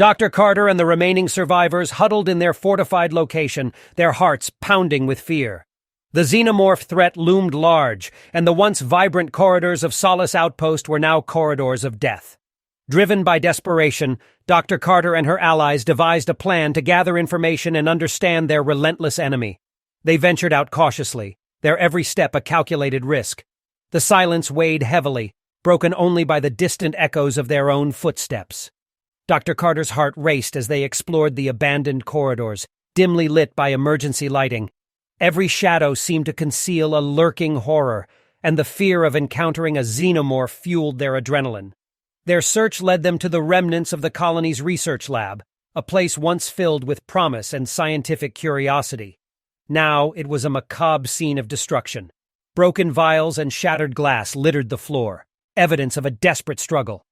Dr. Carter and the remaining survivors huddled in their fortified location, their hearts pounding with fear. The xenomorph threat loomed large, and the once vibrant corridors of Solace Outpost were now corridors of death. Driven by desperation, Dr. Carter and her allies devised a plan to gather information and understand their relentless enemy. They ventured out cautiously, their every step a calculated risk. The silence weighed heavily, broken only by the distant echoes of their own footsteps. Dr. Carter's heart raced as they explored the abandoned corridors, dimly lit by emergency lighting. Every shadow seemed to conceal a lurking horror, and the fear of encountering a xenomorph fueled their adrenaline. Their search led them to the remnants of the colony's research lab, a place once filled with promise and scientific curiosity. Now it was a macabre scene of destruction. Broken vials and shattered glass littered the floor, evidence of a desperate struggle.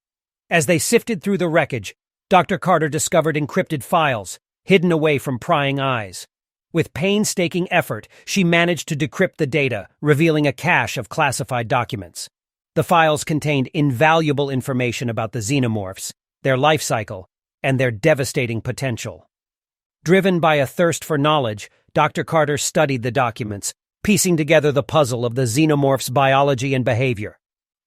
As they sifted through the wreckage, Dr. Carter discovered encrypted files, hidden away from prying eyes. With painstaking effort, she managed to decrypt the data, revealing a cache of classified documents. The files contained invaluable information about the xenomorphs, their life cycle, and their devastating potential. Driven by a thirst for knowledge, Dr. Carter studied the documents, piecing together the puzzle of the xenomorphs' biology and behavior.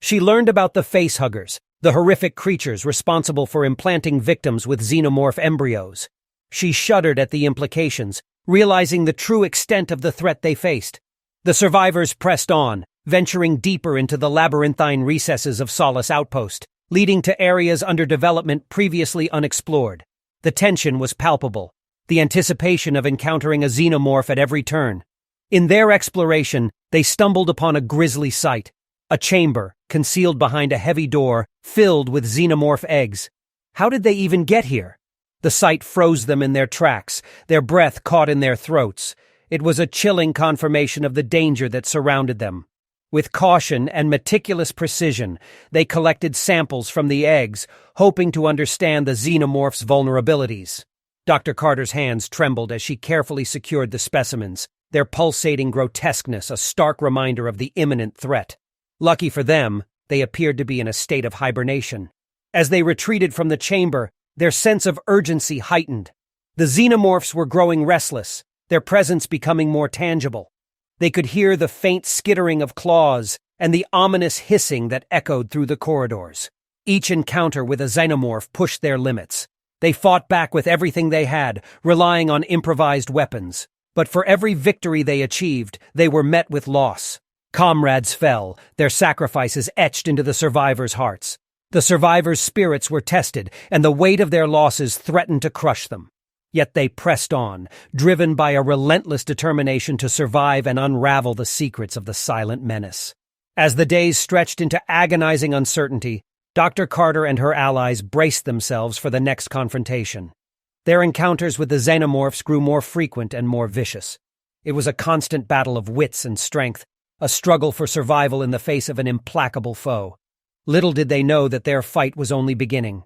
She learned about the facehuggers, the horrific creatures responsible for implanting victims with xenomorph embryos. She shuddered at the implications, realizing the true extent of the threat they faced. The survivors pressed on, venturing deeper into the labyrinthine recesses of Solace Outpost, leading to areas under development previously unexplored. The tension was palpable, the anticipation of encountering a xenomorph at every turn. In their exploration, they stumbled upon a grisly sight, a chamber concealed behind a heavy door filled with xenomorph eggs. How did they even get here? The sight froze them in their tracks, their breath caught in their throats. It was a chilling confirmation of the danger that surrounded them. With caution and meticulous precision, they collected samples from the eggs, hoping to understand the xenomorph's vulnerabilities. Dr. Carter's hands trembled as she carefully secured the specimens, their pulsating grotesqueness a stark reminder of the imminent threat. Lucky for them, they appeared to be in a state of hibernation. As they retreated from the chamber, their sense of urgency heightened. The xenomorphs were growing restless, their presence becoming more tangible. They could hear the faint skittering of claws and the ominous hissing that echoed through the corridors. Each encounter with a xenomorph pushed their limits. They fought back with everything they had, relying on improvised weapons. But for every victory they achieved, they were met with loss. Comrades fell, their sacrifices etched into the survivors' hearts. The survivors' spirits were tested, and the weight of their losses threatened to crush them. Yet they pressed on, driven by a relentless determination to survive and unravel the secrets of the silent menace. As the days stretched into agonizing uncertainty, Dr. Carter and her allies braced themselves for the next confrontation. Their encounters with the xenomorphs grew more frequent and more vicious. It was a constant battle of wits and strength, a struggle for survival in the face of an implacable foe. Little did they know that their fight was only beginning.